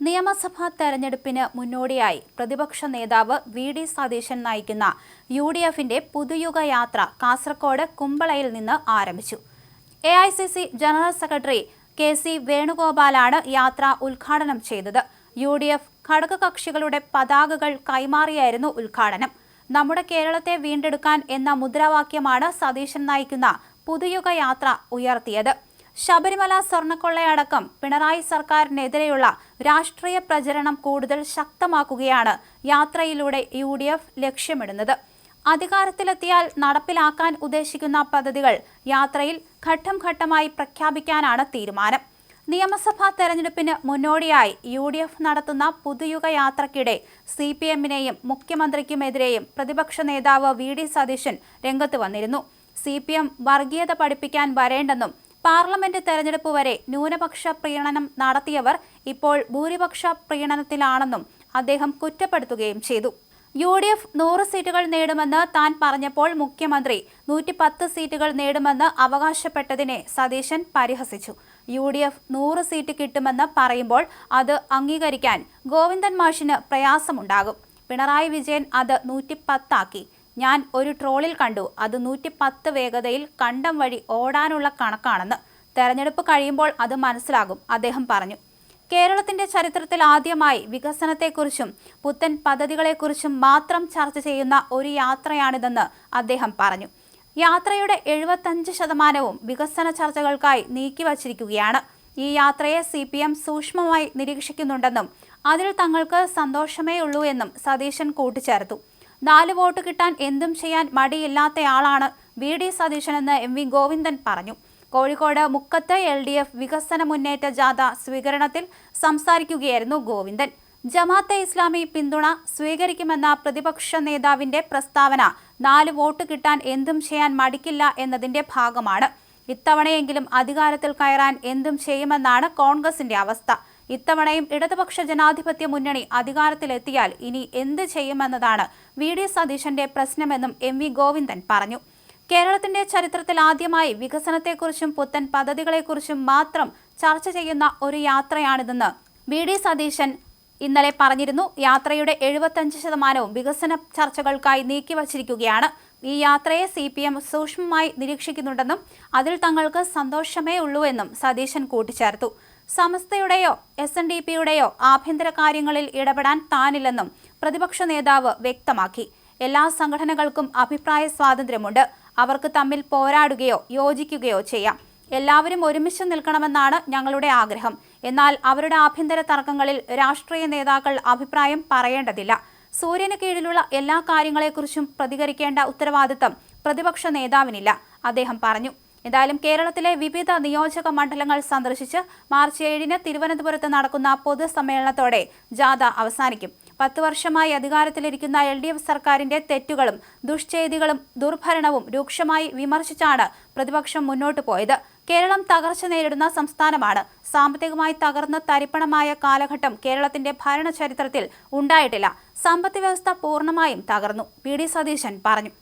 നിയമസഭാ തെരഞ്ഞെടുപ്പിന് മുന്നോടിയായി പ്രതിപക്ഷ നേതാവ് വി.ഡി. സതീശൻ നയിക്കുന്ന യു.ഡി.എഫിന്റെ പുതുയുഗ യാത്ര കാസർഗോഡ് കുമ്പളയിൽ നിന്ന് ആരംഭിച്ചു. AICC general secretary K C. വേണുഗോപാലാണ് യാത്ര ഉദ്ഘാടനം ചെയ്തത്. യു.ഡി.എഫ് ഘടകകക്ഷികളുടെ പതാകകൾ കൈമാറിയായിരുന്നു ഉദ്ഘാടനം. നമ്മുടെ കേരളത്തെ വീണ്ടെടുക്കാൻ എന്ന മുദ്രാവാക്യമാണ് സതീശൻ നയിക്കുന്ന പുതുയുഗ യാത്ര ഉയർത്തിയത്. ശബരിമല സ്വർണ്ണക്കൊള്ളയടക്കം പിണറായി സർക്കാരിനെതിരെയുള്ള രാഷ്ട്രീയ പ്രചരണം കൂടുതൽ ശക്തമാക്കുകയാണ് യാത്രയിലൂടെ യു.ഡി.എഫ് ലക്ഷ്യമിടുന്നത്. അധികാരത്തിലെത്തിയാൽ നടപ്പിലാക്കാൻ ഉദ്ദേശിക്കുന്ന പദ്ധതികൾ യാത്രയിൽ ഘട്ടം ഘട്ടമായി പ്രഖ്യാപിക്കാനാണ് തീരുമാനം. നിയമസഭാ തെരഞ്ഞെടുപ്പിന് മുന്നോടിയായി യു.ഡി.എഫ് നടത്തുന്ന പുതുയുഗ യാത്രയ്ക്കിടെ CPM-നെയും മുഖ്യമന്ത്രിക്കുമെതിരെയും പ്രതിപക്ഷ നേതാവ് വി.ഡി. സതീശൻ രംഗത്ത് വന്നിരുന്നു. CPM വർഗീയത പഠിപ്പിക്കാൻ വരേണ്ടെന്നും പാർലമെന്റ് തെരഞ്ഞെടുപ്പ് വരെ ന്യൂനപക്ഷ പ്രീണനം നടത്തിയവർ ഇപ്പോൾ ഭൂരിപക്ഷ പ്രീണനത്തിലാണെന്നും അദ്ദേഹം കുറ്റപ്പെടുത്തുകയും ചെയ്തു. യു.ഡി.എഫ് 100 സീറ്റുകൾ നേടുമെന്ന് താൻ പറഞ്ഞപ്പോൾ മുഖ്യമന്ത്രി 110 സീറ്റുകൾ നേടുമെന്ന് അവകാശപ്പെട്ടതിനെ സതീശൻ പരിഹസിച്ചു. യു.ഡി.എഫ് 100 സീറ്റ് കിട്ടുമെന്ന് പറയുമ്പോൾ അത് അംഗീകരിക്കാൻ ഗോവിന്ദൻ മാഷിന് പ്രയാസമുണ്ടാകും. പിണറായി വിജയൻ അത് 110 ആക്കി. ഞാൻ ഒരു ട്രോളിൽ കണ്ടു, അത് 110 വേഗതയിൽ കണ്ടം വഴി ഓടാനുള്ള കണക്കാണെന്ന്. തെരഞ്ഞെടുപ്പ് കഴിയുമ്പോൾ അത് മനസ്സിലാകും, അദ്ദേഹം പറഞ്ഞു. കേരളത്തിന്റെ ചരിത്രത്തിൽ ആദ്യമായി വികസനത്തെക്കുറിച്ചും പുത്തൻ പദ്ധതികളെക്കുറിച്ചും മാത്രം ചർച്ച ചെയ്യുന്ന ഒരു യാത്രയാണിതെന്ന് അദ്ദേഹം പറഞ്ഞു. യാത്രയുടെ 75% വികസന ചർച്ചകൾക്കായി നീക്കിവച്ചിരിക്കുകയാണ്. ഈ യാത്രയെ CPM സൂക്ഷ്മമായി നിരീക്ഷിക്കുന്നുണ്ടെന്നും അതിൽ തങ്ങൾക്ക് സന്തോഷമേ ഉള്ളൂ എന്നും സതീശൻ കൂട്ടിച്ചേർത്തു. 4 വോട്ട് കിട്ടാൻ എന്തും ചെയ്യാൻ മടിയില്ലാത്തയാളാണ് വി.ഡി. സതീശനെന്ന് M.V. ഗോവിന്ദൻ പറഞ്ഞു. കോഴിക്കോട് മുക്കത്ത് LDF വികസന മുന്നേറ്റ ജാഥ സ്വീകരണത്തിൽ സംസാരിക്കുകയായിരുന്നു ഗോവിന്ദൻ. ജമാഅത്തെ ഇസ്ലാമി പിന്തുണ സ്വീകരിക്കുമെന്ന പ്രതിപക്ഷ നേതാവിന്റെ പ്രസ്താവന 4 വോട്ട് കിട്ടാൻ എന്തും ചെയ്യാൻ മടിക്കില്ല എന്നതിന്റെ ഭാഗമാണ്. ഇത്തവണയെങ്കിലും അധികാരത്തിൽ കയറാൻ എന്തും ചെയ്യുമെന്നാണ് കോൺഗ്രസിന്റെ അവസ്ഥ. ഇത്തവണയും ഇടതുപക്ഷ ജനാധിപത്യ മുന്നണി അധികാരത്തിലെത്തിയാൽ ഇനി എന്ത് ചെയ്യുമെന്നതാണ് വി.ഡി. സതീശന്റെ പ്രശ്നമെന്നും M.V. ഗോവിന്ദൻ പറഞ്ഞു. കേരളത്തിന്റെ ചരിത്രത്തിൽ ആദ്യമായി വികസനത്തെക്കുറിച്ചും പുത്തൻ പദ്ധതികളെക്കുറിച്ചും മാത്രം ചർച്ച ചെയ്യുന്ന ഒരു യാത്രയാണിതെന്ന് വി.ഡി. സതീശൻ ഇന്നലെ പറഞ്ഞിരുന്നു. യാത്രയുടെ 75% വികസന ചർച്ചകൾക്കായി നീക്കിവച്ചിരിക്കുകയാണ്. ഈ യാത്രയെ CPM സൂക്ഷ്മമായി നിരീക്ഷിക്കുന്നുണ്ടെന്നും അതിൽ തങ്ങൾക്ക് സന്തോഷമേ ഉള്ളൂ എന്നും സതീശൻ കൂട്ടിച്ചേർത്തു. സമസ്തയുടെയോ SNDP-യുടെയോ ആഭ്യന്തര കാര്യങ്ങളിൽ ഇടപെടാൻ താനില്ലെന്നും പ്രതിപക്ഷ നേതാവ് വ്യക്തമാക്കി. എല്ലാ സംഘടനകൾക്കും അഭിപ്രായ സ്വാതന്ത്ര്യമുണ്ട്. അവർക്ക് തമ്മിൽ പോരാടുകയോ യോജിക്കുകയോ ചെയ്യാം. എല്ലാവരും ഒരുമിച്ച് നിൽക്കണമെന്നാണ് ഞങ്ങളുടെ ആഗ്രഹം. എന്നാൽ അവരുടെ ആഭ്യന്തര തർക്കങ്ങളിൽ രാഷ്ട്രീയ നേതാക്കൾ അഭിപ്രായം പറയേണ്ടതില്ല. സൂര്യന് കീഴിലുള്ള എല്ലാ കാര്യങ്ങളെക്കുറിച്ചും പ്രതികരിക്കേണ്ട ഉത്തരവാദിത്തം പ്രതിപക്ഷ നേതാവിനില്ല, അദ്ദേഹം പറഞ്ഞു. എന്തായാലും കേരളത്തിലെ വിവിധ നിയോജക മണ്ഡലങ്ങൾ സന്ദർശിച്ച് മാർച്ച് 7-ന് തിരുവനന്തപുരത്ത് നടക്കുന്ന പൊതുസമ്മേളനത്തോടെ ജാഥ അവസാനിക്കും. 10 വർഷമായി അധികാരത്തിലിരിക്കുന്ന LDF സർക്കാരിന്റെ തെറ്റുകളും ദുഷ്ചെയ്തികളും ദുർഭരണവും രൂക്ഷമായി വിമർശിച്ചാണ് പ്രതിപക്ഷം മുന്നോട്ടു പോയത്. കേരളം തകർച്ച നേരിടുന്ന സംസ്ഥാനമാണ്. സാമ്പത്തികമായി തകർന്ന് തരിപ്പണമായ കാലഘട്ടം കേരളത്തിന്റെ ഭരണ ചരിത്രത്തിൽ ഉണ്ടായിട്ടില്ല. സമ്പദ് വ്യവസ്ഥ പൂർണ്ണമായും തകർന്നു, വി.ഡി. സതീശൻ പറഞ്ഞു.